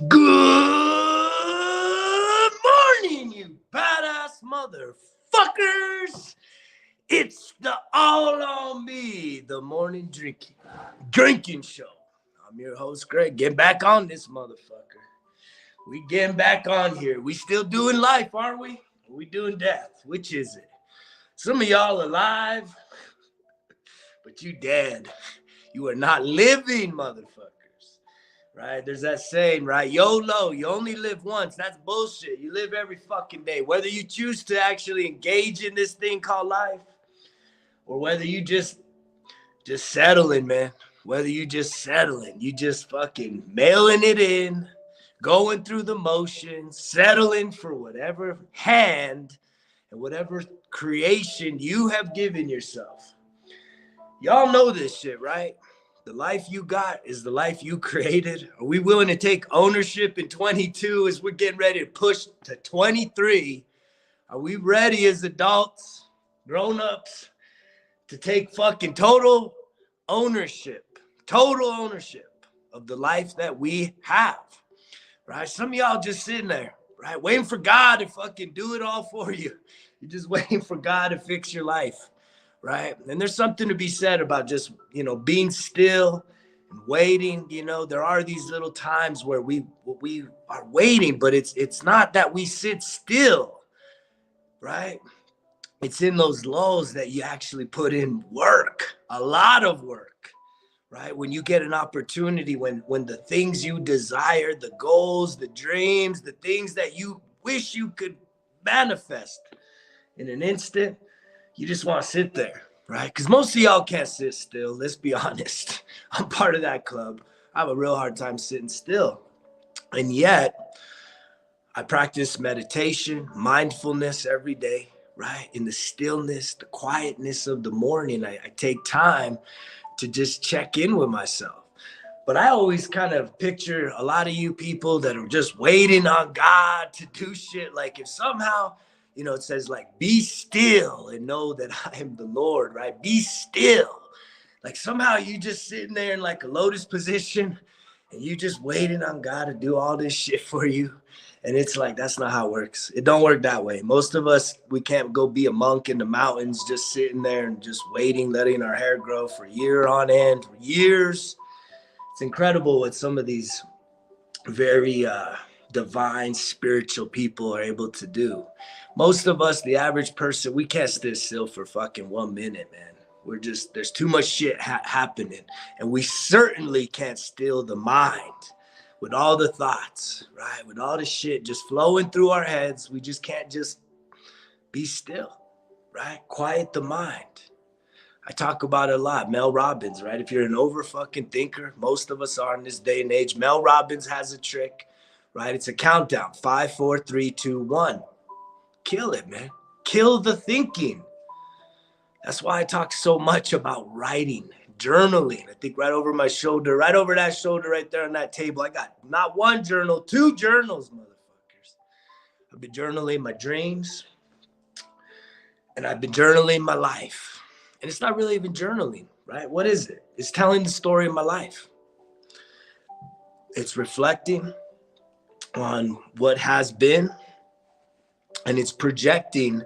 Good morning, you badass motherfuckers. It's the All on Me, the morning drinking show. I'm your host, Greg. Get back on this motherfucker. We getting back on here. We still doing life, aren't we? Or we doing death? Which is it? Some of y'all alive, but you dead. You are not living, motherfuckers. Right? There's that saying, right? YOLO, you only live once. That's bullshit. You live every fucking day. Whether you choose to actually engage in this thing called life, or whether you just settling, man. Whether you just settling, you just fucking mailing it in, going through the motions, settling for whatever hand and whatever creation you have given yourself. Y'all know this shit, right? The life you got is the life you created. Are we willing to take ownership in 22 as we're getting ready to push to 23? Are we ready as adults, grown-ups, to take fucking total ownership of the life that we have, right? Some of y'all just sitting there, right? Waiting for God to fucking do it all for you. You're just waiting for God to fix your life. Right. And there's something to be said about just, being still and waiting. There are these little times where we are waiting, but it's not that we sit still. Right. It's in those lulls that you actually put in work, a lot of work. Right. When you get an opportunity, when the things you desire, the goals, the dreams, the things that you wish you could manifest in an instant, you just want to sit there, right? Because most of y'all can't sit still. Let's be honest. I'm part of that club. I have a real hard time sitting still. And yet, I practice meditation, mindfulness every day, right? In the stillness, the quietness of the morning, I take time to just check in with myself. But I always kind of picture a lot of you people that are just waiting on God to do shit. Like if somehow, it says like, be still and know that I am the Lord, right? Be still. Like somehow you just sitting there in like a lotus position and you just waiting on God to do all this shit for you. And it's like, that's not how it works. It don't work that way. Most of us, we can't go be a monk in the mountains, just sitting there and just waiting, letting our hair grow for year on end, for years. It's incredible what some of these very, divine spiritual people are able to do. Most of us, the average person, we can't sit still for fucking 1 minute, man. There's too much shit happening, and we certainly can't still the mind with all the thoughts, right? With all the shit just flowing through our heads. We just can't just be still, right? Quiet the mind. I talk about it a lot. Mel Robbins, right? If you're an over fucking thinker, most of us are in this day and age. Mel Robbins has a trick. Right? It's a countdown. 5, 4, 3, 2, 1. Kill it, man. Kill the thinking. That's why I talk so much about writing, journaling. I think right over my shoulder, right over that shoulder right there on that table, I got not one journal, 2 journals, motherfuckers. I've been journaling my dreams, and I've been journaling my life. And it's not really even journaling, right? What is it? It's telling the story of my life. It's reflecting on what has been, and it's projecting,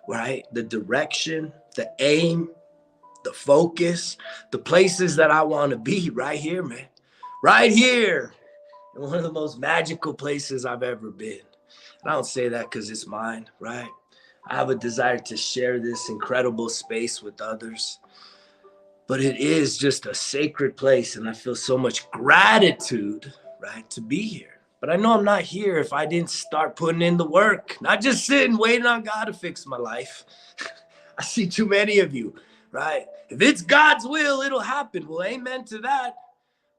right, the direction, the aim, the focus, the places that I want to be right here, man. Right here in one of the most magical places I've ever been. And I don't say that because it's mine, right? I have a desire to share this incredible space with others, but it is just a sacred place, and I feel so much gratitude, right, to be here. But I know I'm not here if I didn't start putting in the work, not just sitting waiting on God to fix my life. I see too many of you, right? If it's God's will, it'll happen. Well, amen to that.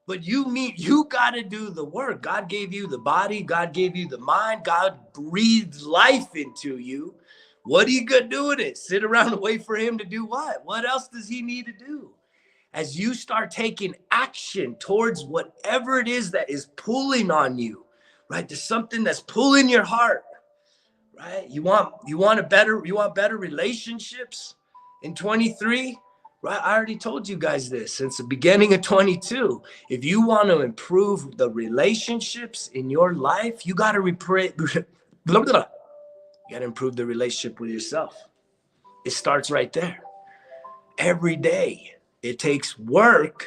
But you got to do the work. God gave you the body. God gave you the mind. God breathed life into you. What are you going to do with it? Sit around and wait for him to do what? What else does he need to do? As you start taking action towards whatever it is that is pulling on you, right? There's something that's pulling your heart, right? You want better relationships in 23, right? I already told you guys this since the beginning of 22. If you want to improve the relationships in your life, you got to you got to improve the relationship with yourself. It starts right there. Every day, it takes work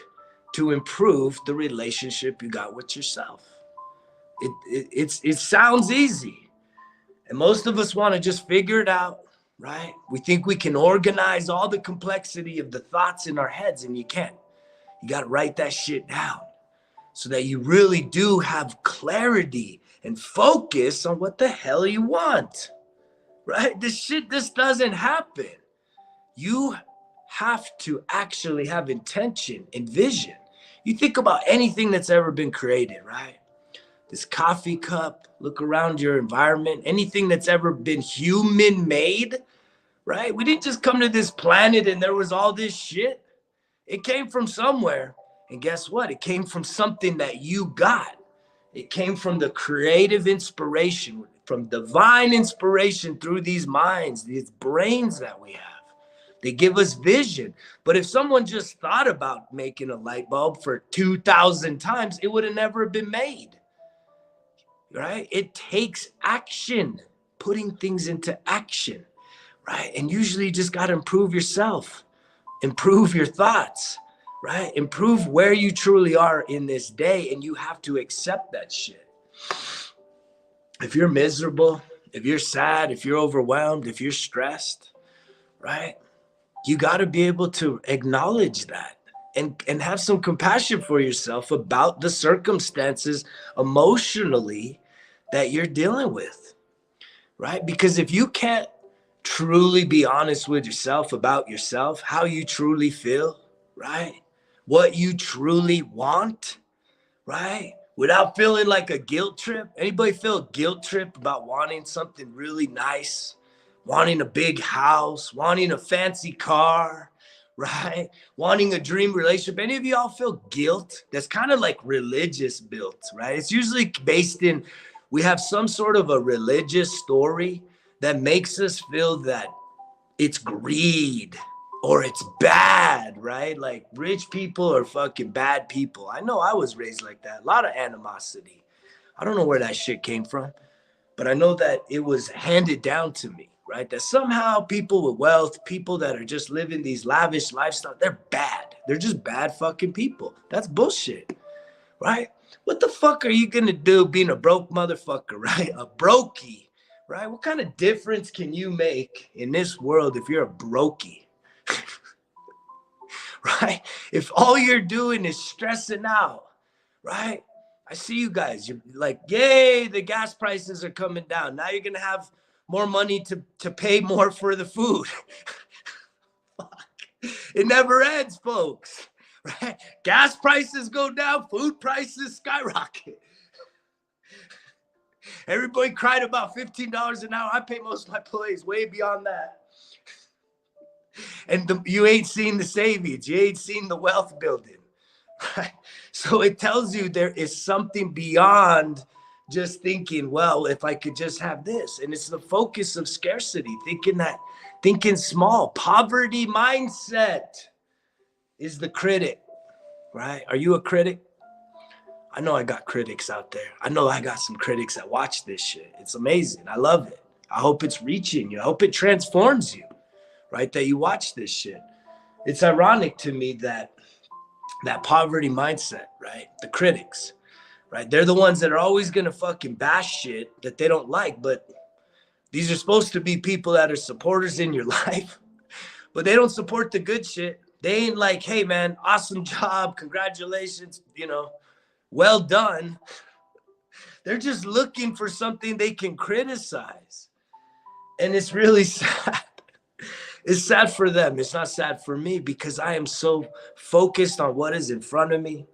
to improve the relationship you got with yourself. It sounds easy, and most of us want to just figure it out, right? We think we can organize all the complexity of the thoughts in our heads, and you can't. You got to write that shit down so that you really do have clarity and focus on what the hell you want, right? This shit just doesn't happen. You have to actually have intention and vision. You think about anything that's ever been created, right? This coffee cup, look around your environment, anything that's ever been human made, right? We didn't just come to this planet and there was all this shit. It came from somewhere. And guess what? It came from something that you got. It came from the creative inspiration, from divine inspiration through these minds, these brains that we have. They give us vision. But if someone just thought about making a light bulb for 2,000 times, it would have never been made. Right? It takes action, putting things into action, right? And usually you just got to improve yourself, improve your thoughts, right? Improve where you truly are in this day, and you have to accept that shit. If you're miserable, if you're sad, if you're overwhelmed, if you're stressed, right? You got to be able to acknowledge that. And have some compassion for yourself about the circumstances emotionally that you're dealing with, right? Because if you can't truly be honest with yourself about yourself, how you truly feel, right? What you truly want, right? Without feeling like a guilt trip. Anybody feel a guilt trip about wanting something really nice, wanting a big house, wanting a fancy car, right? Wanting a dream relationship. Any of y'all feel guilt? That's kind of like religious guilt, right? It's usually based in, we have some sort of a religious story that makes us feel that it's greed or it's bad, right? Like rich people are fucking bad people. I know I was raised like that. A lot of animosity. I don't know where that shit came from, but I know that it was handed down to me. Right? That somehow people with wealth, people that are just living these lavish lifestyles, they're bad. They're just bad fucking people. That's bullshit, right? What the fuck are you gonna do being a broke motherfucker, right? A brokey, right? What kind of difference can you make in this world if you're a brokey, right? If all you're doing is stressing out, right? I see you guys, you're like, yay, the gas prices are coming down. Now you're gonna have more money to pay more for the food. It never ends, folks. Right? Gas prices go down, food prices skyrocket. Everybody cried about $15 an hour. I pay most of my employees way beyond that. And you ain't seen the savings. You ain't seen the wealth building. Right? So it tells you there is something beyond just thinking, well, if I could just have this. And it's the focus of scarcity, thinking small. Poverty mindset is the critic, right? Are you a critic? I know I got critics out there. I know I got some critics that watch this shit. It's amazing. I love it. I hope it's reaching you. I hope it transforms you, right? That you watch this shit. It's ironic to me that poverty mindset, right? The critics, right? They're the ones that are always going to fucking bash shit that they don't like. But these are supposed to be people that are supporters in your life, but they don't support the good shit. They ain't like, hey man, awesome job. Congratulations. Well done. They're just looking for something they can criticize. And it's really sad. It's sad for them. It's not sad for me because I am so focused on what is in front of me,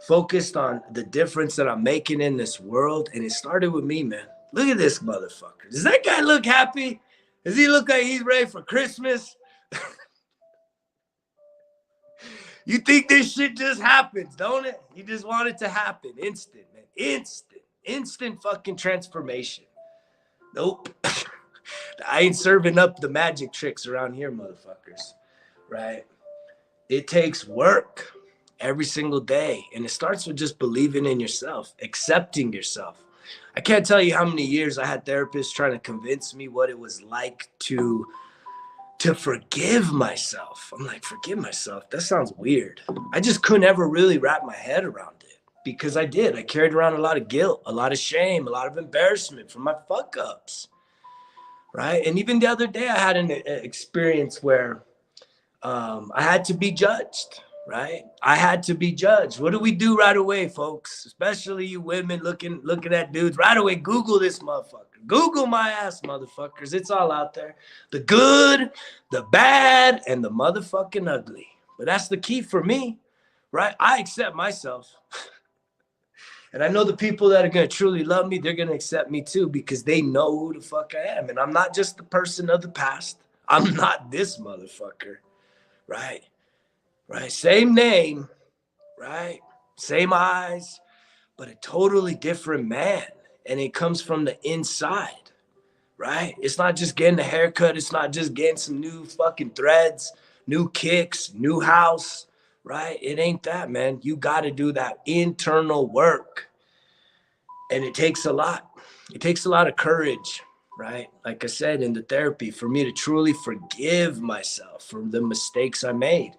focused on the difference that I'm making in this world. And it started with me, man. Look at this motherfucker. Does that guy look happy? Does he look like he's ready for Christmas? You think this shit just happens, don't it? You just want it to happen. Instant, man. Instant fucking transformation. Nope. I ain't serving up the magic tricks around here, motherfuckers. Right? it takes work every single day. And it starts with just believing in yourself, accepting yourself. I can't tell you how many years I had therapists trying to convince me what it was like to forgive myself. I'm like, forgive myself? That sounds weird. I just couldn't ever really wrap my head around it because I did. I carried around a lot of guilt, a lot of shame, a lot of embarrassment from my fuck ups. Right. And even the other day, I had an experience where I had to be judged. Right. I had to be judged. What do we do right away, folks? Especially you women looking at dudes right away. Google this motherfucker. Google my ass, motherfuckers. It's all out there. The good, the bad, and the motherfucking ugly. But that's the key for me, right? I accept myself. And I know the people that are going to truly love me, they're going to accept me too because they know who the fuck I am. And I'm not just the person of the past. I'm not this motherfucker, right? Right? Same name, right? Same eyes, but a totally different man. And it comes from the inside, right? It's not just getting a haircut. It's not just getting some new fucking threads, new kicks, new house, right? It ain't that, man. You got to do that internal work. And it takes a lot. It takes a lot of courage, right? Like I said, in the therapy, for me to truly forgive myself for the mistakes I made.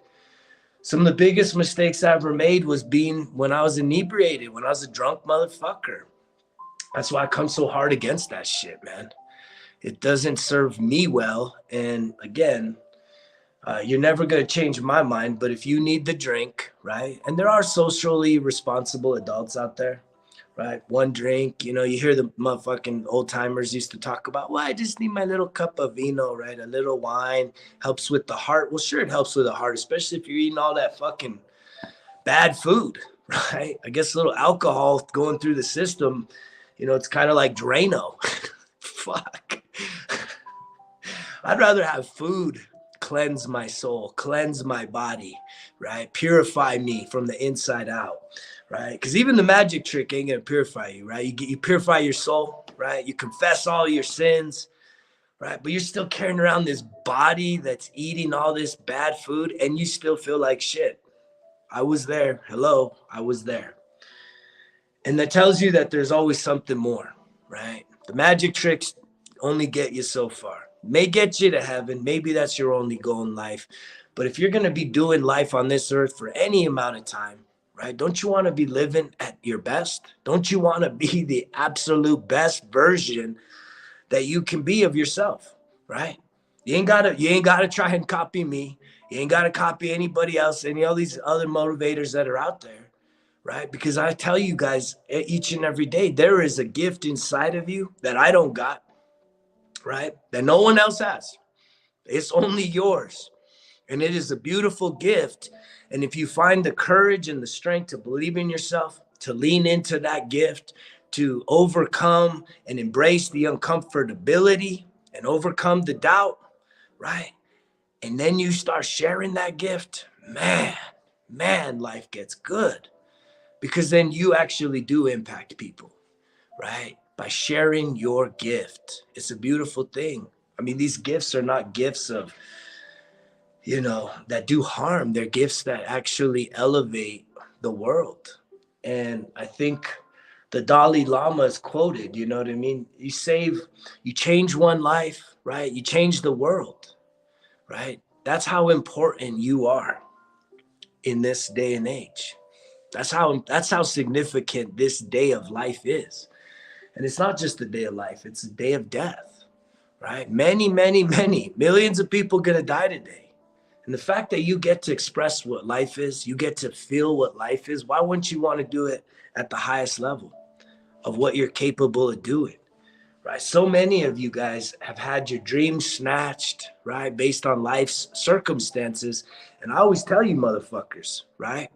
Some of the biggest mistakes I ever made was being when I was inebriated, when I was a drunk motherfucker. That's why I come so hard against that shit, man. It doesn't serve me well. And again, you're never going to change my mind. But if you need the drink, right? And there are socially responsible adults out there, right? One drink, you know, you hear the motherfucking old timers used to talk about, well, I just need my little cup of vino, right? A little wine helps with the heart. Well, sure, it helps with the heart, especially if you're eating all that fucking bad food, right? I guess a little alcohol going through the system, you know, it's kind of like Drano. Fuck. I'd rather have food cleanse my soul, cleanse my body, right? Purify me from the inside out, right? Because even the magic trick ain't gonna purify you, right? You purify your soul, right? You confess all your sins, right? But you're still carrying around this body that's eating all this bad food and you still feel like shit. I was there. Hello, I was there. And that tells you that there's always something more, right? The magic tricks only get you so far. May get you to heaven. Maybe that's your only goal in life. But if you're going to be doing life on this earth for any amount of time, right? Don't you want to be living at your best? Don't you want to be the absolute best version that you can be of yourself, right? You ain't gotta try and copy me. You ain't gotta copy anybody else, any of these other motivators that are out there. Right? Because I tell you guys each and every day, there is a gift inside of you that I don't got, right? That no one else has. It's only yours. And it is a beautiful gift. And if you find the courage and the strength to believe in yourself, to lean into that gift, to overcome and embrace the uncomfortability and overcome the doubt, right? And then you start sharing that gift, man, life gets good. Because then you actually do impact people, right? By sharing your gift. It's a beautiful thing. I mean, these gifts are not gifts of, you know, that do harm. They're gifts that actually elevate the world. And I think the Dalai Lama is quoted, you know what I mean? You change one life, right? You change the world, right? That's how important you are in this day and age. That's how significant this day of life is. And it's not just a day of life, it's a day of death, right? Many millions of people are gonna die today. And the fact that you get to express what life is, you get to feel what life is, why wouldn't you want to do it at the highest level of what you're capable of doing, right? So many of you guys have had your dreams snatched, right? Based on life's circumstances. And I always tell you motherfuckers, right?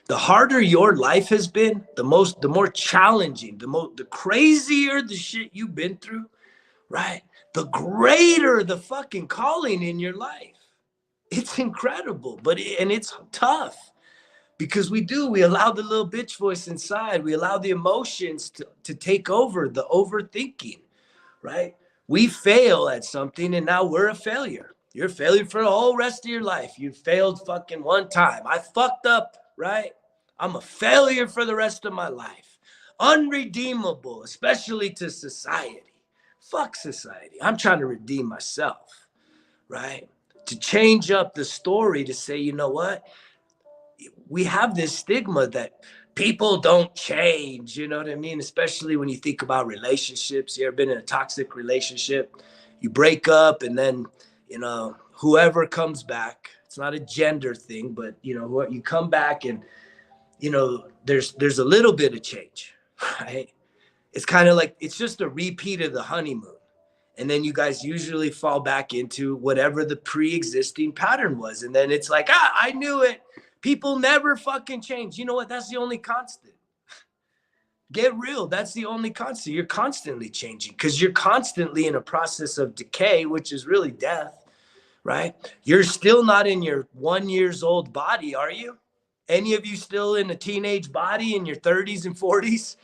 The harder your life has been, the more challenging, the crazier the shit you've been through, right? The greater the fucking calling in your life. It's incredible, and it's tough because we allow the little bitch voice inside. We allow the emotions to take over, the overthinking, right? We fail at something and now we're a failure. You're a failure for the whole rest of your life. You failed fucking one time. I fucked up, right? I'm a failure for the rest of my life. Unredeemable, especially to society. Fuck society. I'm trying to redeem myself, right? To change up the story to say, you know what? We have this stigma that people don't change, you know what I mean? Especially when you think about relationships. You ever been in a toxic relationship? You break up and then, you know, whoever comes back, it's not a gender thing, but you know, you come back and, you know, there's a little bit of change, right? It's kind of like, it's just a repeat of the honeymoon. And then you guys usually fall back into whatever the pre-existing pattern was. And then it's like, I knew it. People never fucking change. You know what? That's the only constant. Get real. That's the only constant. You're constantly changing because you're constantly in a process of decay, which is really death, right? You're still not in your 1 year old body, are you? Any of you still in a teenage body in your 30s and 40s?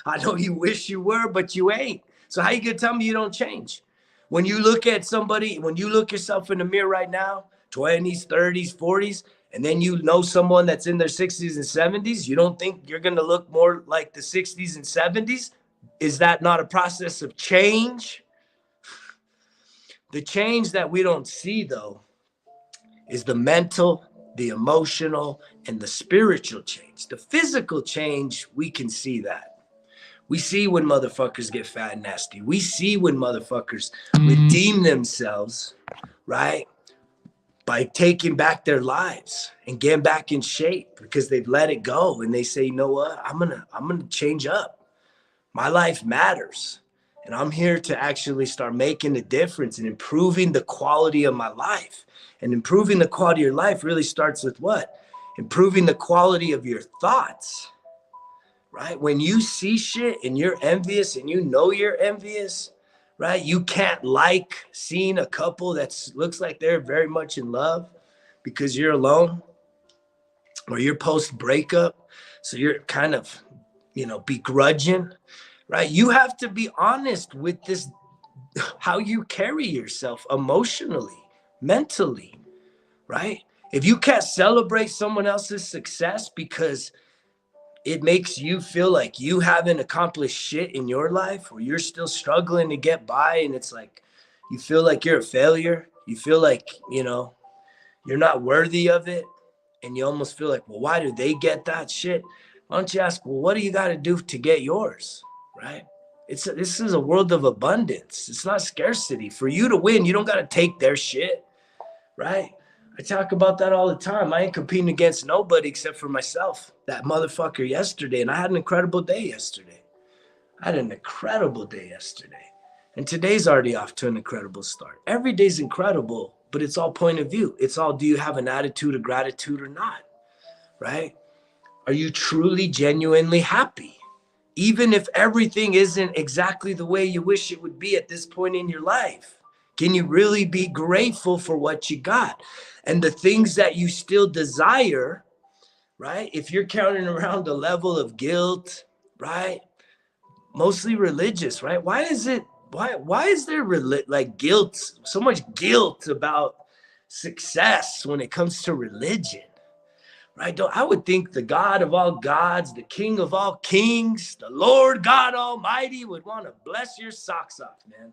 I know you wish you were, but you ain't. So how you gonna tell me you don't change? When you look at somebody, when you look yourself in the mirror right now, 20s, 30s, 40s, and then you know someone that's in their 60s and 70s, you don't think you're gonna look more like the 60s and 70s? Is that not a process of change? The change that we don't see, though, is the mental, the emotional, and the spiritual change. The physical change, we can see that. We see when motherfuckers get fat and nasty. We see when motherfuckers redeem themselves, right? By taking back their lives and getting back in shape because they've let it go. And they say, you know what? I'm gonna change up. My life matters. And I'm here to actually start making a difference and improving the quality of my life. And improving the quality of your life really starts with what? Improving the quality of your thoughts. Right? When you see shit and you're envious and you know you're envious, right? You can't like seeing a couple that looks like they're very much in love because you're alone or you're post breakup. So you're kind of, you know, begrudging, right? You have to be honest with this, how you carry yourself emotionally, mentally, right? If you can't celebrate someone else's success because it makes you feel like you haven't accomplished shit in your life or you're still struggling to get by and it's like you feel like you're a failure, you feel like, you know, you're not worthy of it, and you almost feel like, well, why do they get that shit? Why don't you ask, well, what do you got to do to get yours, right? This is a world of abundance. It's not scarcity. For you to win, you don't got to take their shit, right? I talk about that all the time. I ain't competing against nobody except for myself. That motherfucker yesterday. And I had an incredible day yesterday. And today's already off to an incredible start. Every day's incredible, but it's all point of view. It's all, do you have an attitude of gratitude or not, right? Are you truly, genuinely happy? Even if everything isn't exactly the way you wish it would be at this point in your life. Can you really be grateful for what you got? And the things that you still desire, right? If you're carrying around a level of guilt, right? Mostly religious, right? Why is there like guilt, so much guilt about success when it comes to religion, right? I would think the God of all gods, the King of all kings, the Lord God Almighty would want to bless your socks off, man.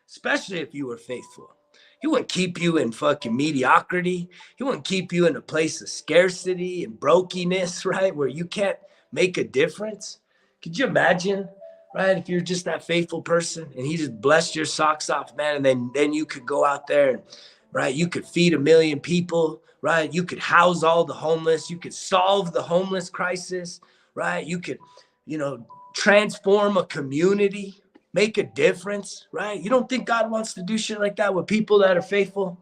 Especially if you were faithful. He wouldn't keep you in fucking mediocrity. He wouldn't keep you in a place of scarcity and brokenness, right? Where you can't make a difference. Could you imagine, right? If you're just that faithful person and he just blessed your socks off, man. And then you could go out there and, right? You could feed 1 million people, right? You could house all the homeless. You could solve the homeless crisis, right? You could, you know, transform a community, make a difference, right? You don't think God wants to do shit like that with people that are faithful?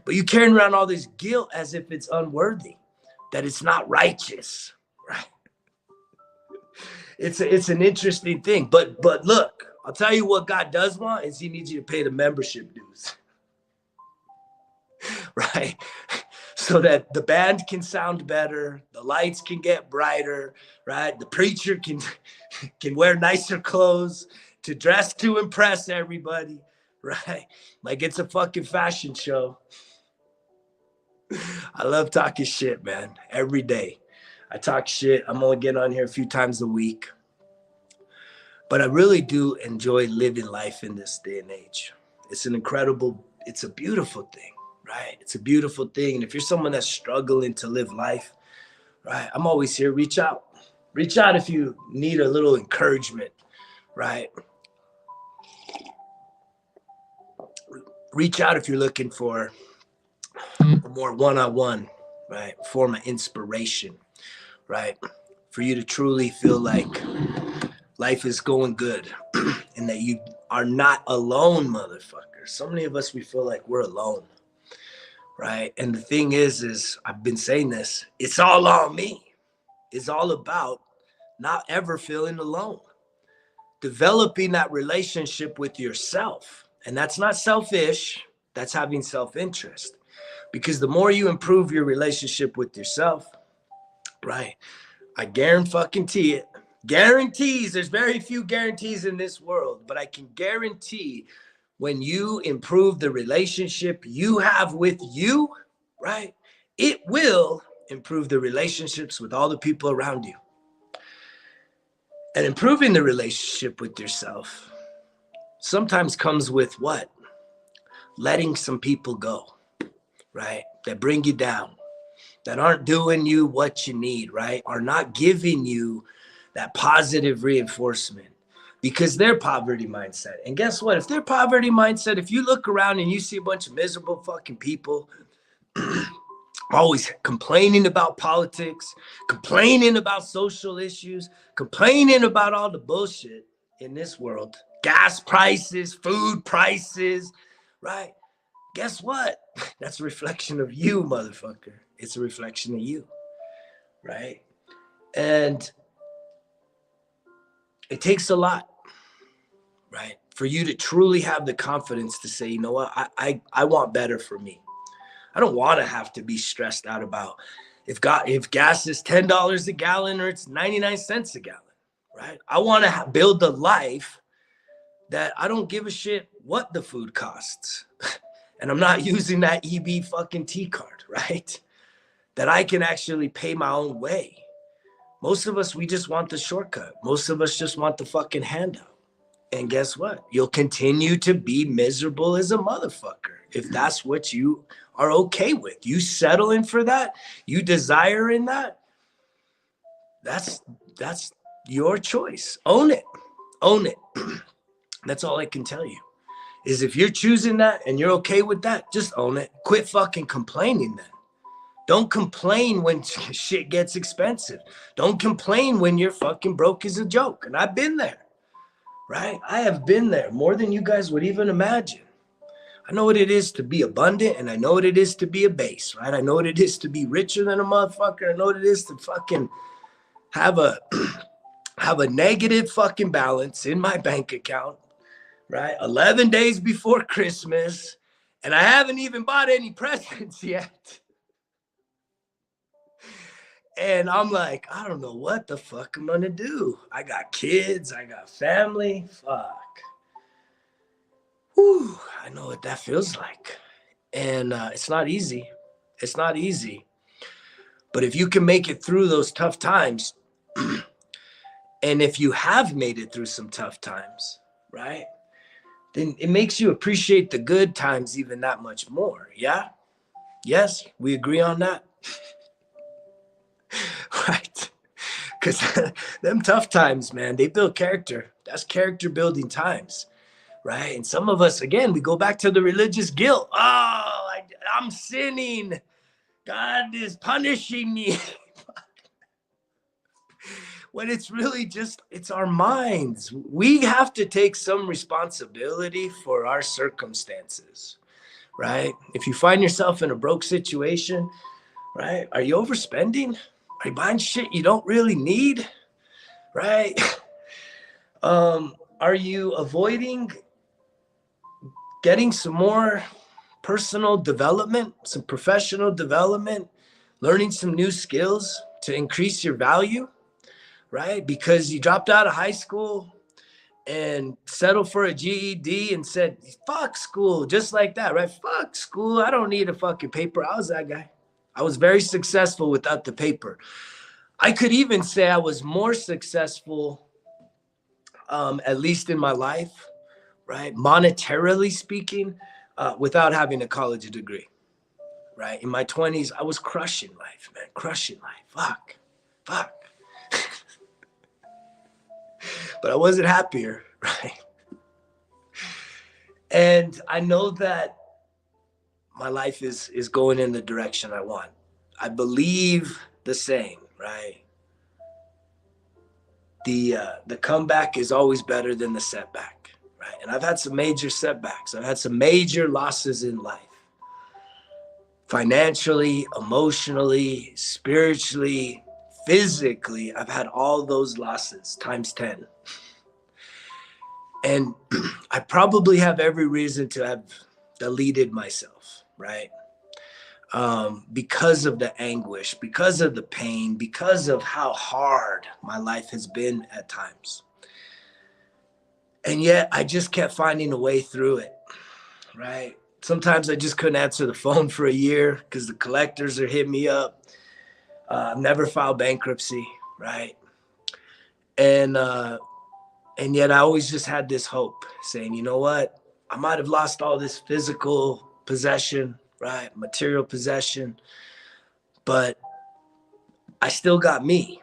But you carrying around all this guilt as if it's unworthy, that it's not righteous, right? It's an interesting thing. But look, I'll tell you what God does want is he needs you to pay the membership dues, right? So that the band can sound better, the lights can get brighter, right? The preacher can wear nicer clothes to dress to impress everybody, right? Like it's a fucking fashion show. I love talking shit, man. Every day. I talk shit. I'm only getting on here a few times a week. But I really do enjoy living life in this day and age. It's a beautiful thing, right? It's a beautiful thing. And if you're someone that's struggling to live life, right, I'm always here. Reach out. Reach out if you need a little encouragement, right? Reach out if you're looking for a more one-on-one, right, form of inspiration, right? For you to truly feel like life is going good and that you are not alone, motherfucker. So many of us, we feel like we're alone, right? And the thing is I've been saying this, it's all on me. It's all about not ever feeling alone. Developing that relationship with yourself. And that's not selfish, that's having self-interest. Because the more you improve your relationship with yourself, right? I guarantee it. Guarantees, there's very few guarantees in this world, but I can guarantee when you improve the relationship you have with you, right? It will improve the relationships with all the people around you. And improving the relationship with yourself sometimes comes with what? Letting some people go, right? That bring you down, that aren't doing you what you need, right? Are not giving you that positive reinforcement because they're poverty mindset. And guess what? If they're poverty mindset, if you look around and you see a bunch of miserable fucking people always complaining about politics, complaining about social issues, complaining about all the bullshit in this world, gas prices, food prices, right? Guess what? That's a reflection of you, motherfucker. It's a reflection of you, right? And it takes a lot, right? For you to truly have the confidence to say, you know what, I want better for me. I don't want to have to be stressed out about if gas is $10 a gallon or it's 99 cents a gallon, right? I want to build a life that I don't give a shit what the food costs. And I'm not using that EB fucking T card, right? That I can actually pay my own way. Most of us, we just want the shortcut. Most of us just want the fucking handout. And guess what? You'll continue to be miserable as a motherfucker if that's what you are okay with. You settling for that, you desiring that, that's your choice. Own it. Own it. That's all I can tell you. Is if you're choosing that and you're okay with that, just own it. Quit fucking complaining then. Don't complain when shit gets expensive. Don't complain when you're fucking broke as a joke. And I've been there, right? I have been there more than you guys would even imagine. I know what it is to be abundant and I know what it is to be a base, right? I know what it is to be richer than a motherfucker. I know what it is to fucking have a negative fucking balance in my bank account, right? 11 days before Christmas, and I haven't even bought any presents yet. And I'm like, I don't know what the fuck I'm gonna do. I got kids, I got family, fuck. Whew, I know what that feels like. And it's not easy. It's not easy. But if you can make it through those tough times, and if you have made it through some tough times, right? Then it makes you appreciate the good times even that much more. Yeah? Yes, we agree on that. Right? Because them tough times, man, they build character. That's character building times, right? And some of us, again, we go back to the religious guilt. Oh, I'm sinning. God is punishing me. When it's really just, it's our minds. We have to take some responsibility for our circumstances, right? If you find yourself in a broke situation, right? Are you overspending? Are you buying shit you don't really need, right? Are you avoiding getting some more personal development, some professional development, learning some new skills to increase your value? Right? Because you dropped out of high school and settled for a GED and said, fuck school, just like that, right? Fuck school. I don't need a fucking paper. I was that guy. I was very successful without the paper. I could even say I was more successful, at least in my life, right? Monetarily speaking, without having a college degree, right? In my 20s, I was crushing life, man, crushing life. Fuck. But I wasn't happier, right? And I know that my life is going in the direction I want. I believe the saying, right? The comeback is always better than the setback, right? And I've had some major setbacks. I've had some major losses in life. Financially, emotionally, spiritually, physically, I've had all those losses times 10. And I probably have every reason to have deleted myself, right? Because of the anguish, because of the pain, because of how hard my life has been at times. And yet I just kept finding a way through it, right? Sometimes I just couldn't answer the phone for a year because the collectors are hitting me up. I've never filed bankruptcy, right? And yet I always just had this hope saying, you know what? I might have lost all this physical possession, right? Material possession, but I still got me,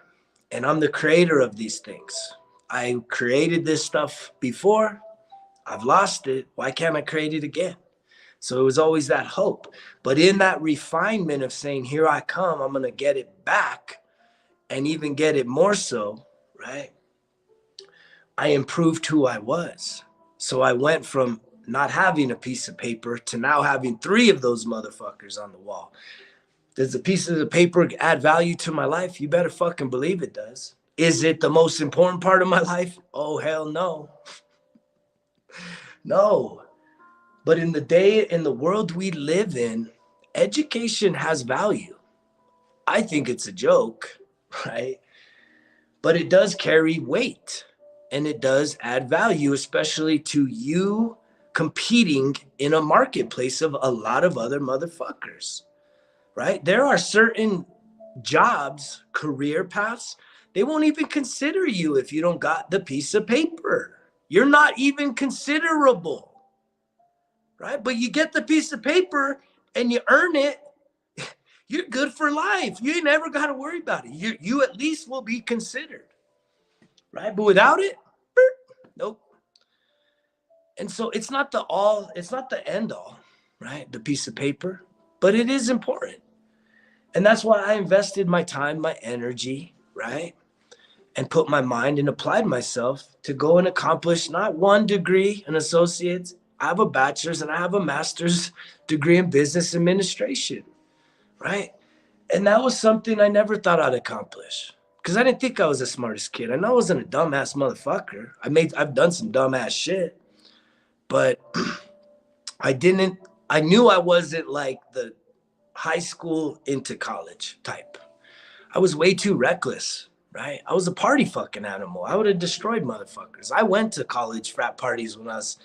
and I'm the creator of these things. I created this stuff before. I've lost it. Why can't I create it again? So it was always that hope. But in that refinement of saying, here I come, I'm going to get it back and even get it more so, right? I improved who I was. So I went from not having a piece of paper to now having 3 of those motherfuckers on the wall. Does the pieces of paper add value to my life? You better fucking believe it does. Is it the most important part of my life? Oh, hell no. No. But in the world we live in, education has value. I think it's a joke, right? But it does carry weight, and it does add value, especially to you competing in a marketplace of a lot of other motherfuckers, right? There are certain jobs, career paths, they won't even consider you if you don't got the piece of paper. You're not even considerable. Right? But you get the piece of paper and you earn it, you're good for life. You ain't never got to worry about it. You at least will be considered. Right? But without it, nope. And so it's not the end all, right? The piece of paper, but it is important. And that's why I invested my time, my energy, right? And put my mind and applied myself to go and accomplish not one degree, an associate's. I have a bachelor's and I have a master's degree in business administration, right? And that was something I never thought I'd accomplish because I didn't think I was the smartest kid. I know I wasn't a dumbass motherfucker. I've done some dumbass shit, but I knew I wasn't like the high school into college type. I was way too reckless, right? I was a party fucking animal. I would have destroyed motherfuckers. I went to college frat parties when I was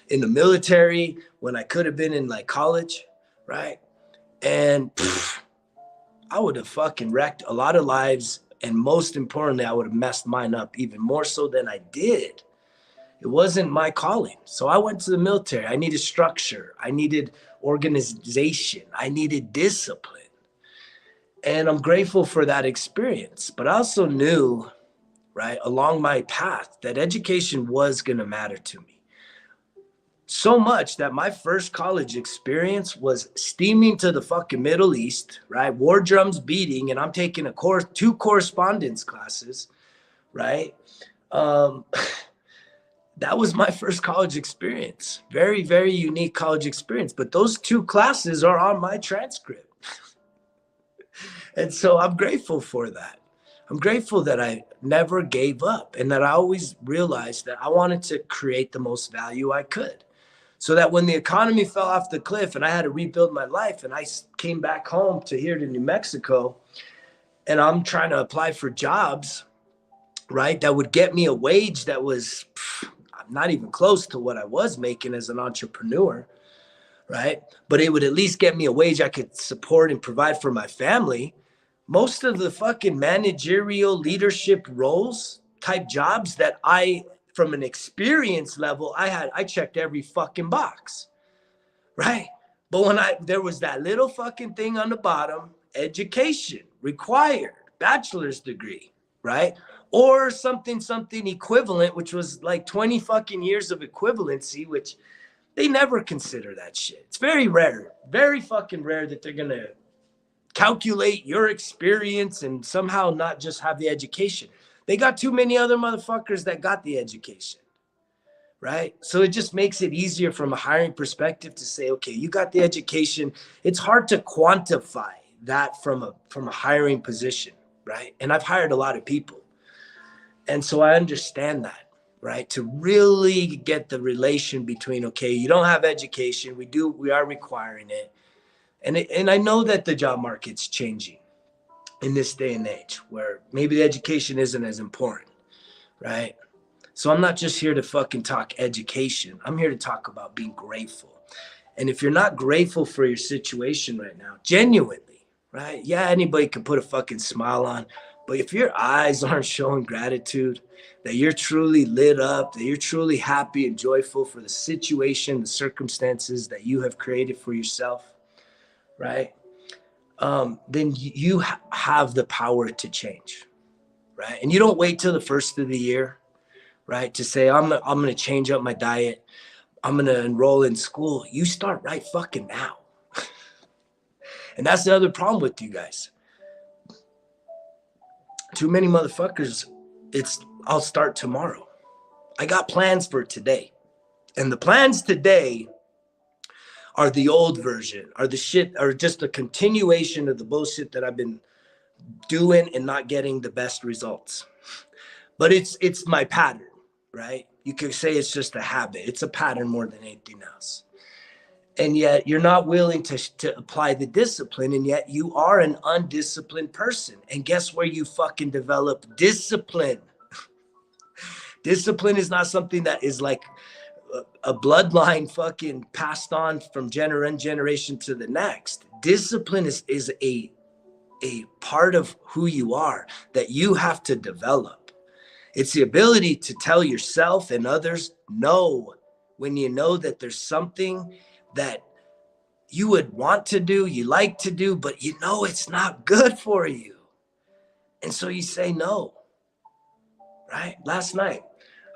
in the military, when I could have been in like college, right? And I would have fucking wrecked a lot of lives. And most importantly, I would have messed mine up even more so than I did. It wasn't my calling. So I went to the military. I needed structure. I needed organization. I needed discipline. And I'm grateful for that experience. But I also knew, right, along my path that education was going to matter to me. So much that my first college experience was steaming to the fucking Middle East, right? War drums beating, and I'm taking 2 correspondence classes, right? That was my first college experience. Very, very unique college experience. But those 2 classes are on my transcript. And so I'm grateful for that. I'm grateful that I never gave up and that I always realized that I wanted to create the most value I could. So that when the economy fell off the cliff and I had to rebuild my life and I came back home to New Mexico, and I'm trying to apply for jobs, right, that would get me a wage that was, not even close to what I was making as an entrepreneur, right? But it would at least get me a wage I could support and provide for my family. Most of the fucking managerial leadership roles type jobs that from an experience level, I checked every fucking box, right? But when there was that little fucking thing on the bottom, education required, bachelor's degree, right? Or something equivalent, which was like 20 fucking years of equivalency, which they never consider that shit. It's very rare, very fucking rare that they're going to calculate your experience and somehow not just have the education. They got too many other motherfuckers that got the education, right? So it just makes it easier from a hiring perspective to say, okay, you got the education. It's hard to quantify that from a hiring position, right? And I've hired a lot of people. And so I understand that, right? To really get the relation between, okay, you don't have education. We are requiring it. And I know that the job market's changing in this day and age where maybe the education isn't as important, right? So I'm not just here to fucking talk education. I'm here to talk about being grateful. And if you're not grateful for your situation right now, genuinely, right? Yeah, anybody can put a fucking smile on, but if your eyes aren't showing gratitude, that you're truly lit up, that you're truly happy and joyful for the situation, the circumstances that you have created for yourself, right? Then you have the power to change, right? And you don't wait till the first of the year, right? To say, I'm going to change up my diet. I'm going to enroll in school. You start right fucking now. And that's the other problem with you guys. Too many motherfuckers, I'll start tomorrow. I got plans for today. And the plans today are the old version, are the shit, are just a continuation of the bullshit that I've been doing and not getting the best results. But it's my pattern, right? You could say it's just a habit. It's a pattern more than anything else. And yet you're not willing to apply the discipline, and yet you are an undisciplined person. And guess where you fucking develop discipline? Discipline is not something that is like a bloodline fucking passed on from generation to the next. Discipline is a part of who you are that you have to develop. It's the ability to tell yourself and others no when you know that there's something that you would want to do, you like to do, but you know it's not good for you. And so you say no, right? Last night,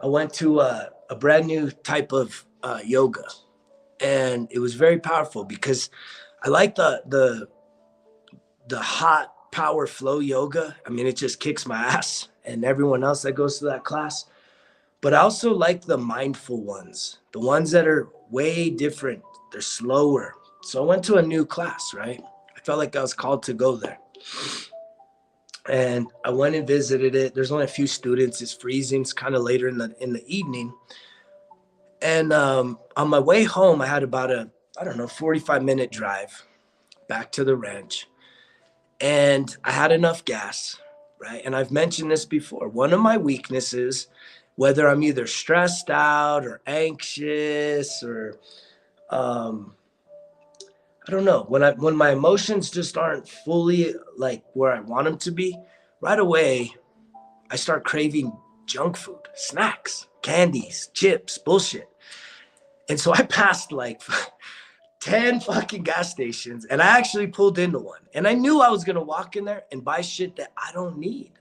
I went to a brand new type of yoga, and it was very powerful because I like the hot power flow yoga. I mean, it just kicks my ass and everyone else that goes to that class. But I also like the mindful ones, the ones that are way different. They're slower. So I went to a new class, right? I felt like I was called to go there. And I went and visited it. There's only a few students. It's freezing. It's kind of later in the evening. And on my way home, I had about 45-minute drive back to the ranch. And I had enough gas, right? And I've mentioned this before. One of my weaknesses, whether I'm either stressed out or anxious or I don't know, when my emotions just aren't fully like where I want them to be, right away I start craving junk food, snacks, candies, chips, bullshit. And so I passed like 10 fucking gas stations, and I actually pulled into one. And I knew I was gonna walk in there and buy shit that I don't need.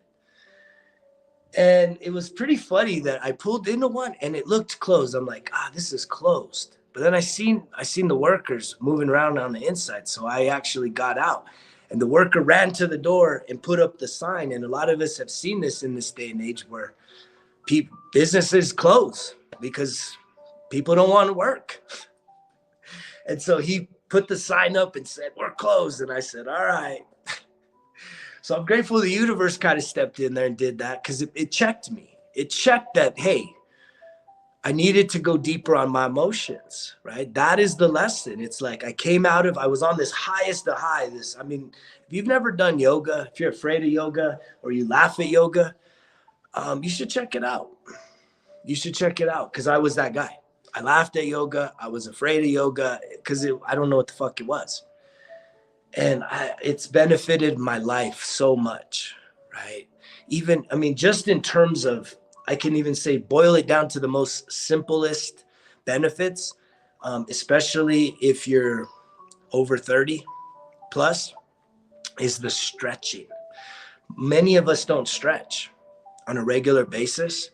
And it was pretty funny that I pulled into one and it looked closed. I'm like, this is closed. But then I seen the workers moving around on the inside. So I actually got out, and the worker ran to the door and put up the sign. And a lot of us have seen this in this day and age where businesses close because people don't want to work. And so he put the sign up and said, "We're closed." And I said, "All right." So I'm grateful the universe kind of stepped in there and did that, because it checked me. It checked that, hey, I needed to go deeper on my emotions, right? That is the lesson. It's like I was on this highest of high. If you've never done yoga, if you're afraid of yoga or you laugh at yoga, you should check it out. You should check it out, because I was that guy. I laughed at yoga. I was afraid of yoga because I don't know what the fuck it was. And it's benefited my life so much, right? Even, I mean, just in terms of, I can even say, boil it down to the most simplest benefits, especially if you're over 30 plus, is the stretching. Many of us don't stretch on a regular basis.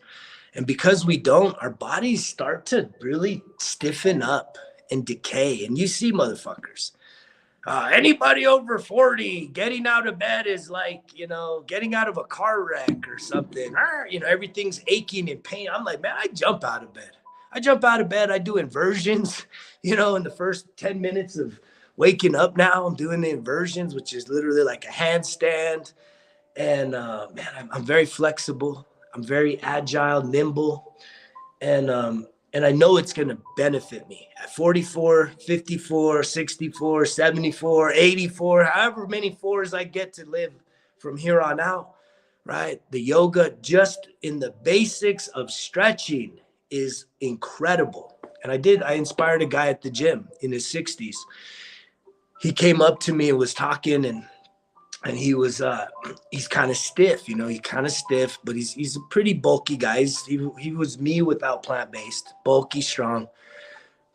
And because we don't, our bodies start to really stiffen up and decay. And you see motherfuckers. Anybody over 40 getting out of bed is like, getting out of a car wreck or something. Everything's aching and pain. I'm like, man, I jump out of bed. I do inversions, in the first 10 minutes of waking up now. I'm doing the inversions, which is literally like a handstand. And man, I'm very flexible. I'm very agile, nimble. And I know it's going to benefit me at 44, 54, 64, 74, 84, however many fours I get to live from here on out, right? The yoga, just in the basics of stretching, is incredible. And I inspired a guy at the gym in his 60s. He came up to me and was talking, and he was he's kind of stiff, but he's a pretty bulky guy. He was me without plant-based, bulky, strong.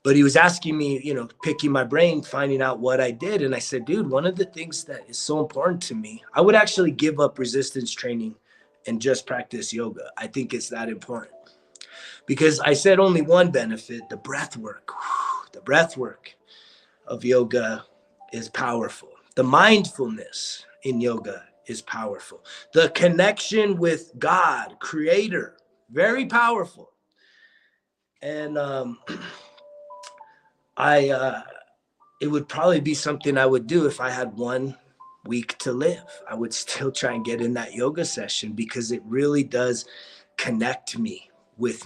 But he was asking me, picking my brain, finding out what I did. And I said, dude, one of the things that is so important to me, I would actually give up resistance training and just practice yoga. I think it's that important. Because I said only one benefit, the breath work. The breath work of yoga is powerful. The mindfulness in yoga is powerful. The connection with God, creator, very powerful. And it would probably be something I would do if I had 1 week to live. I would still try and get in that yoga session, because it really does connect me, with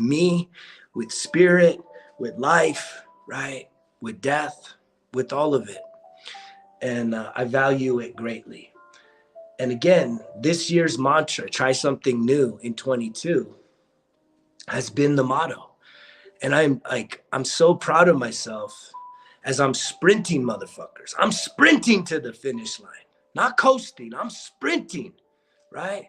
spirit, with life, right? With death, with all of it. And I value it greatly. And again, this year's mantra, try something new in 22, has been the motto. And I'm so proud of myself as I'm sprinting, motherfuckers. I'm sprinting to the finish line, not coasting. I'm sprinting, right?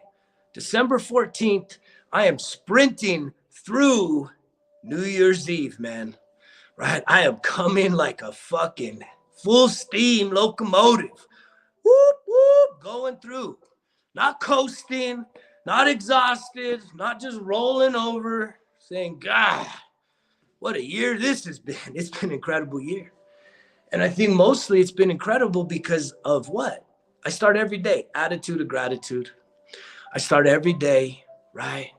December 14th, I am sprinting through New Year's Eve, man, right? I am coming like a fucking full steam locomotive. Whoop, whoop, going through, not coasting, not exhausted, not just rolling over, saying, God, what a year this has been. It's been an incredible year. And I think mostly it's been incredible because of what? I start every day, attitude of gratitude. I start every day, right?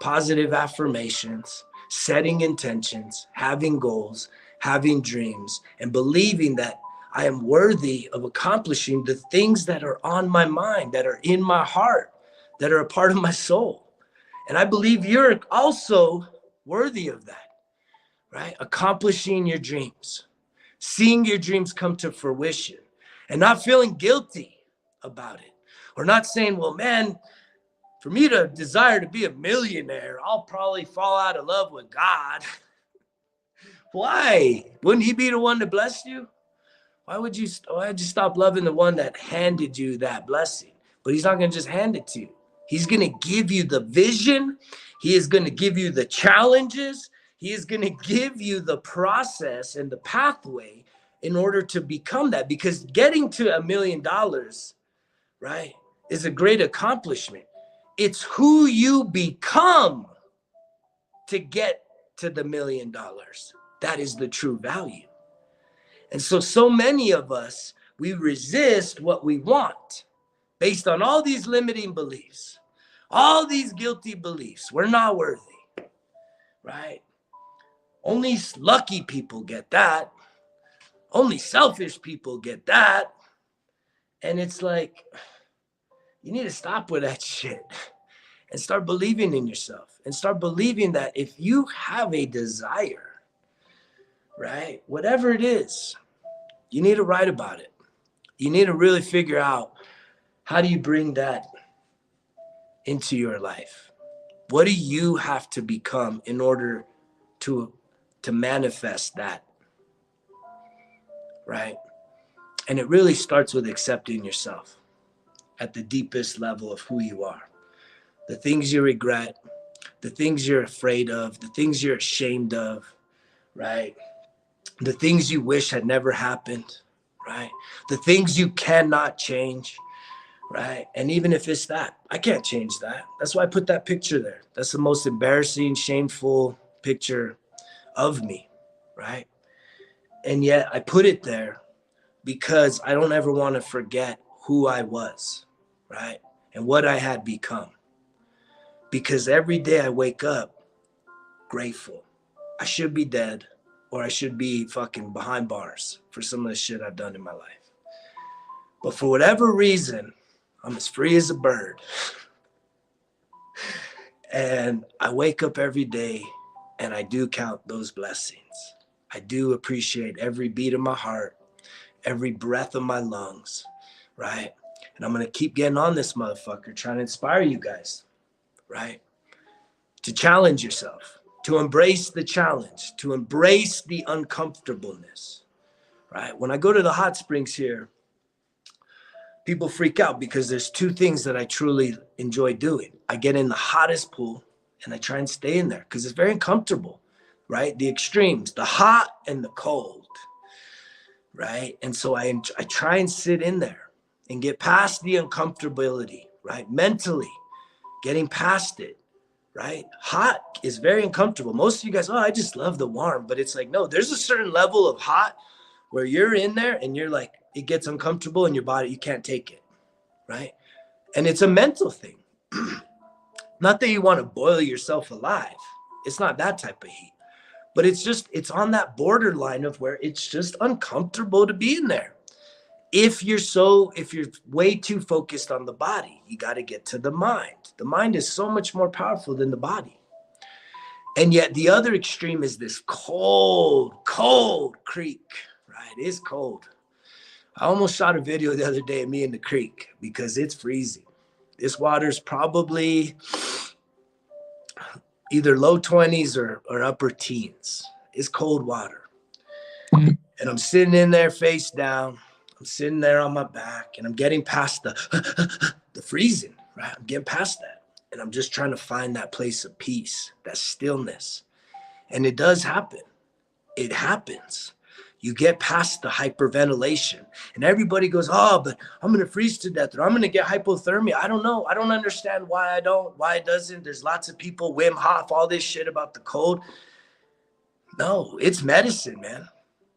Positive affirmations, setting intentions, having goals, having dreams, and believing that I am worthy of accomplishing the things that are on my mind, that are in my heart, that are a part of my soul. And I believe you're also worthy of that, right? Accomplishing your dreams, seeing your dreams come to fruition, and not feeling guilty about it, or not saying, well, man, for me to desire to be a millionaire, I'll probably fall out of love with God. Why? Wouldn't he be the one to bless you? Why would you stop loving the one that handed you that blessing? But he's not going to just hand it to you. He's going to give you the vision. He is going to give you the challenges. He is going to give you the process and the pathway in order to become that. Because getting to $1 million, right, is a great accomplishment. It's who you become to get to the $1 million. That is the true value. And so many of us, we resist what we want based on all these limiting beliefs, all these guilty beliefs. We're not worthy, right? Only lucky people get that. Only selfish people get that. And it's like, you need to stop with that shit and start believing in yourself and start believing that if you have a desire, right, whatever it is, you need to write about it. You need to really figure out, how do you bring that into your life? What do you have to become in order to manifest that? Right? And it really starts with accepting yourself at the deepest level of who you are. The things you regret, the things you're afraid of, the things you're ashamed of, right? The things you wish had never happened, right? The things you cannot change, right? And even if it's that, I can't change that. That's why I put that picture there. That's the most embarrassing, shameful picture of me, right? And yet I put it there because I don't ever want to forget who I was, right? And what I had become. Because every day I wake up grateful. I should be dead, or I should be fucking behind bars for some of the shit I've done in my life. But for whatever reason, I'm as free as a bird. And I wake up every day and I do count those blessings. I do appreciate every beat of my heart, every breath of my lungs, right? And I'm going to keep getting on this motherfucker, trying to inspire you guys, right? To challenge yourself, to embrace the challenge, to embrace the uncomfortableness, right? When I go to the hot springs here, people freak out because there's two things that I truly enjoy doing. I get in the hottest pool and I try and stay in there because it's very uncomfortable, right? The extremes, the hot and the cold, right? And so I try and sit in there and get past the uncomfortability, right? Mentally, getting past it, right? Hot is very uncomfortable. Most of you guys, oh, I just love the warm, but it's like, no, there's a certain level of hot where you're in there and you're like, it gets uncomfortable in your body. You can't take it, right? And it's a mental thing. Not that you want to boil yourself alive. It's not that type of heat, but it's on that borderline of where it's just uncomfortable to be in there. If you're way too focused on the body, you got to get to the mind. The mind is so much more powerful than the body. And yet the other extreme is this cold creek, right? It's cold. I almost shot a video the other day of me in the creek because it's freezing. This water's probably either low 20s or upper teens. It's cold water. And I'm sitting in there face down. I'm sitting there on my back and I'm getting past the freezing, right? I'm getting past that. And I'm just trying to find that place of peace, that stillness. And it does happen. It happens. You get past the hyperventilation and everybody goes, oh, but I'm going to freeze to death or I'm going to get hypothermia. I don't know. I don't understand why it doesn't. There's lots of people, Wim Hof, all this shit about the cold. No, it's medicine, man.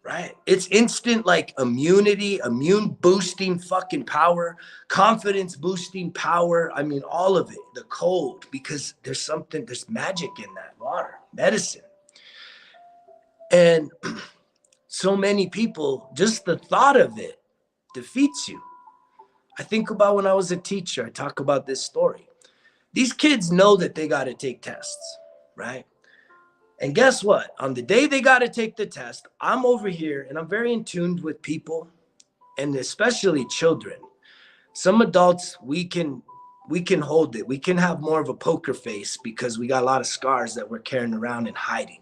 Right? It's instant like immunity, immune boosting fucking power, confidence boosting power. I mean, all of it, the cold, because there's magic in that water, medicine. And so many people, just the thought of it defeats you. I think about when I was a teacher, I talk about this story. These kids know that they got to take tests, right? And guess what? On the day they got to take the test, I'm over here and I'm very in tune with people and especially children. Some adults, we can hold it. We can have more of a poker face because we got a lot of scars that we're carrying around and hiding.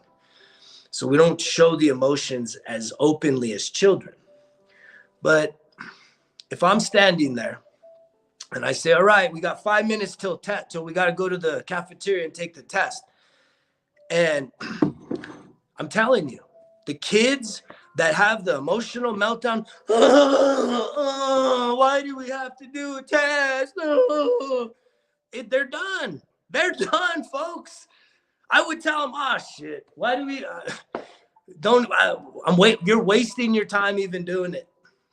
So we don't show the emotions as openly as children. But if I'm standing there and I say, all right, we got 5 minutes till we got to go to the cafeteria and take the test. And I'm telling you, the kids that have the emotional meltdown, why do we have to do a test? They're done. They're done, folks. I would tell them, oh, shit, why do we, you're wasting your time even doing it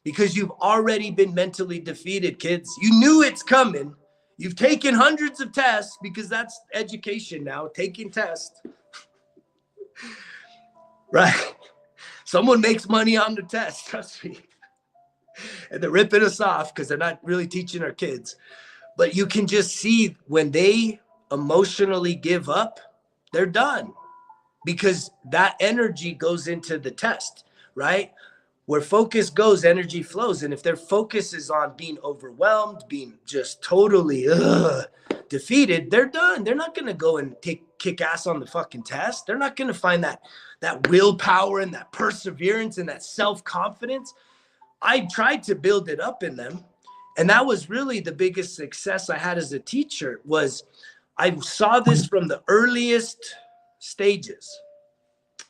because you've already been mentally defeated, kids. You knew it's coming. You've taken hundreds of tests because that's education now, taking tests. Right? Someone makes money on the test, trust me. And they're ripping us off because they're not really teaching our kids. But you can just see when they emotionally give up, they're done because that energy goes into the test, right? Where focus goes, energy flows. And if their focus is on being overwhelmed, being just totally defeated, they're done. They're not going to go and kick ass on the fucking test. They're not going to find that willpower and that perseverance and that self-confidence. I tried to build it up in them. And that was really the biggest success I had as a teacher. Was I saw this from the earliest stages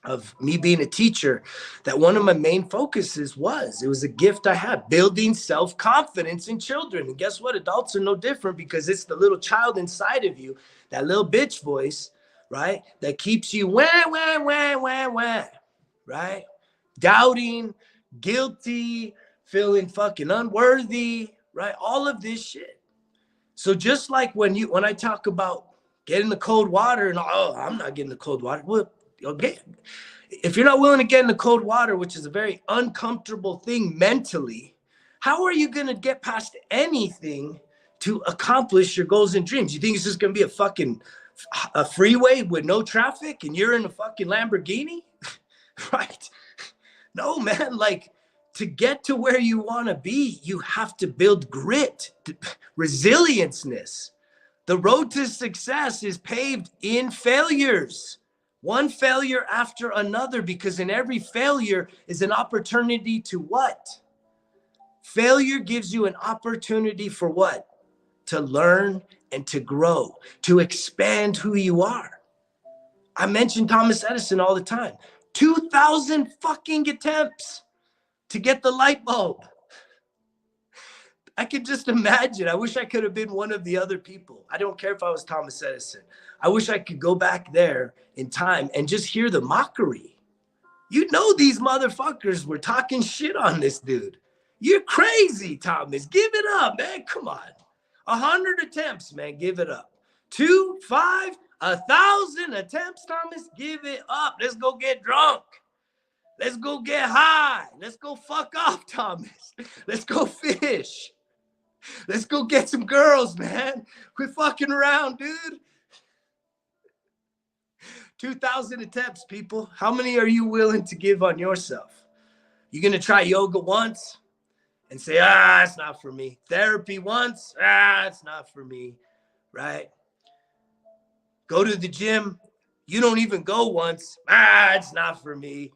of me being a teacher, that one of my main focuses it was a gift I had, building self-confidence in children. And guess what? Adults are no different, because it's the little child inside of you, that little bitch voice, right? That keeps you right? Doubting, guilty, feeling fucking unworthy, right? All of this shit. So just like when I talk about getting the cold water and, I'm not getting the cold water. Well, okay. If you're not willing to get in the cold water, which is a very uncomfortable thing mentally, how are you going to get past anything to accomplish your goals and dreams? You think it's just going to be a freeway with no traffic and you're in a fucking Lamborghini? Right? No, man. Like, to get to where you want to be, you have to build grit, resilience. The road to success is paved in failures. One failure after another, because in every failure is an opportunity to what? Failure gives you an opportunity for what? To learn and to grow, to expand who you are. I mention Thomas Edison all the time. 2,000 fucking attempts to get the light bulb. I could just imagine. I wish I could have been one of the other people. I don't care if I was Thomas Edison. I wish I could go back there in time and just hear the mockery. You know, these motherfuckers were talking shit on this dude. You're crazy, Thomas. Give it up, man. Come on. 100 attempts, man. Give it up. 2, 5, 1,000 attempts, Thomas. Give it up. Let's go get drunk. Let's go get high. Let's go fuck off, Thomas. Let's go fish. Let's go get some girls, man. Quit fucking around, dude. 2,000 attempts, people. How many are you willing to give on yourself? You gonna try yoga once and say, it's not for me. Therapy once, it's not for me, right? Go to the gym. You don't even go once. It's not for me.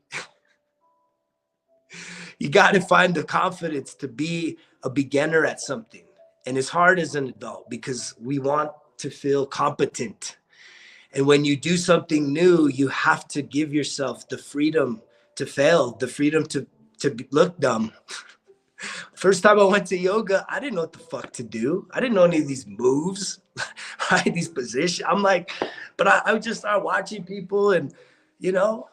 You got to find the confidence to be a beginner at something. And it's hard as an adult because we want to feel competent. And when you do something new, you have to give yourself the freedom to fail, the freedom to look dumb. First time I went to yoga, I didn't know what the fuck to do. I didn't know any of these moves, right? These positions. I'm like, but I would just start watching people and, now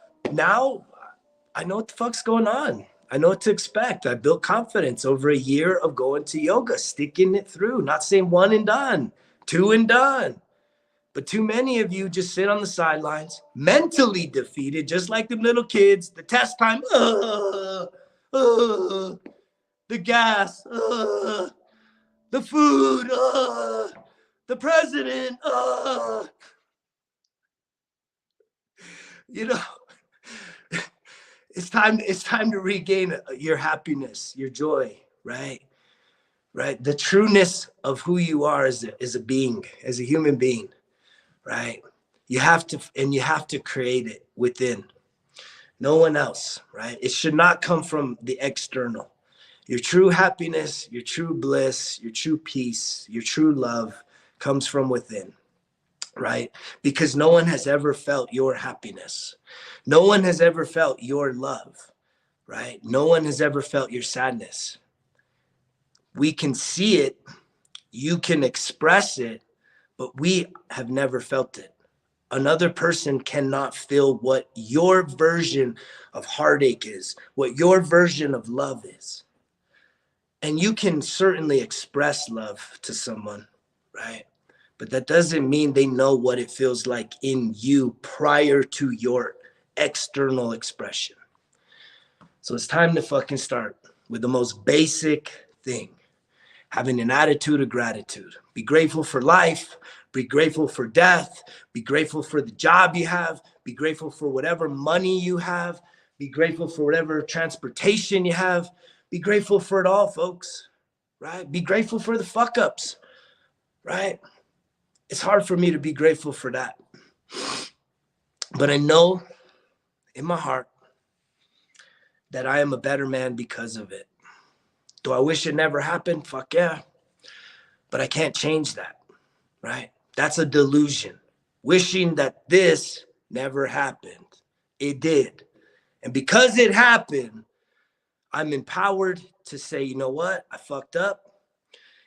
I know what the fuck's going on. I know what to expect. I built confidence over a year of going to yoga, sticking it through, not saying 1 and done, 2 and done. But too many of you just sit on the sidelines, mentally defeated, just like them little kids. The test time, the gas, the food, the president, It's time to regain your happiness, your joy, right? Right. The trueness of who you are as a being, as a human being, right? You have to create it within. No one else, right? It should not come from the external. Your true happiness, your true bliss, your true peace, your true love comes from within. Right? Because no one has ever felt your happiness. No one has ever felt your love, right? No one has ever felt your sadness. We can see it, you can express it, but we have never felt it. Another person cannot feel what your version of heartache is, what your version of love is. And you can certainly express love to someone, right? But that doesn't mean they know what it feels like in you prior to your external expression. So it's time to fucking start with the most basic thing, having an attitude of gratitude. Be grateful for life, be grateful for death, be grateful for the job you have, be grateful for whatever money you have, Be grateful for whatever transportation you have. Be grateful for it all, folks, right? Be grateful for the fuck ups, right? It's hard for me to be grateful for that. But I know in my heart that I am a better man because of it. Do I wish it never happened? Fuck yeah. But I can't change that, right? That's a delusion. Wishing that this never happened. It did. And because it happened, I'm empowered to say, you know what? I fucked up.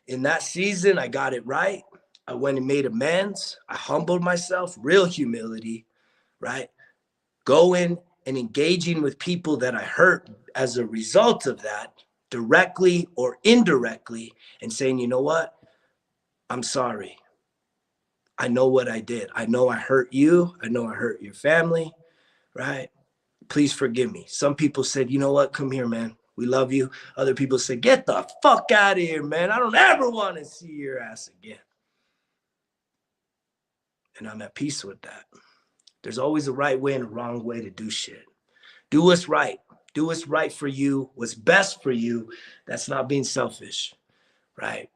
In that season, I got it right. I went and made amends. I humbled myself, real humility, right? Going and engaging with people that I hurt as a result of that, directly or indirectly, and saying, you know what? I'm sorry. I know what I did. I know I hurt you. I know I hurt your family, right? Please forgive me. Some people said, you know what? Come here, man. We love you. Other people said, get the fuck out of here, man. I don't ever want to see your ass again. And I'm at peace with that. There's always a right way and a wrong way to do shit. Do what's right. Do what's right for you, what's best for you. That's not being selfish, right?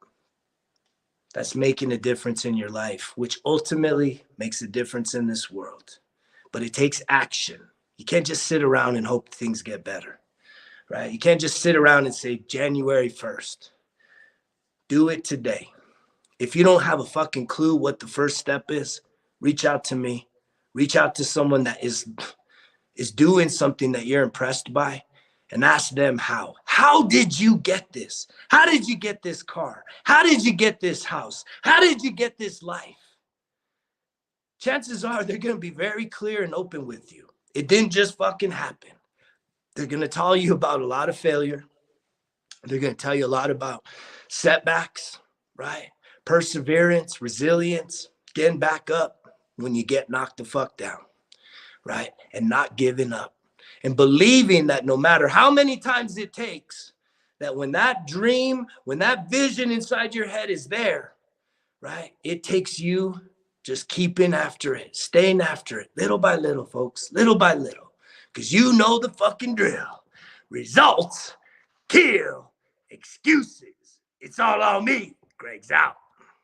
That's making a difference in your life, which ultimately makes a difference in this world. But it takes action. You can't just sit around and hope things get better, right? You can't just sit around and say January 1st. Do it today. If you don't have a fucking clue what the first step is, reach out to me. Reach out to someone that is doing something that you're impressed by and ask them how. How did you get this? How did you get this car? How did you get this house? How did you get this life? Chances are they're going to be very clear and open with you. It didn't just fucking happen. They're going to tell you about a lot of failure. They're going to tell you a lot about setbacks, right? Perseverance, resilience, getting back up when you get knocked the fuck down, right? And not giving up. And believing that no matter how many times it takes, that when that dream, when that vision inside your head is there, right? It takes you just keeping after it, staying after it, little by little, folks, little by little, because you know the fucking drill. Results kill excuses. It's all on me. Greg's out.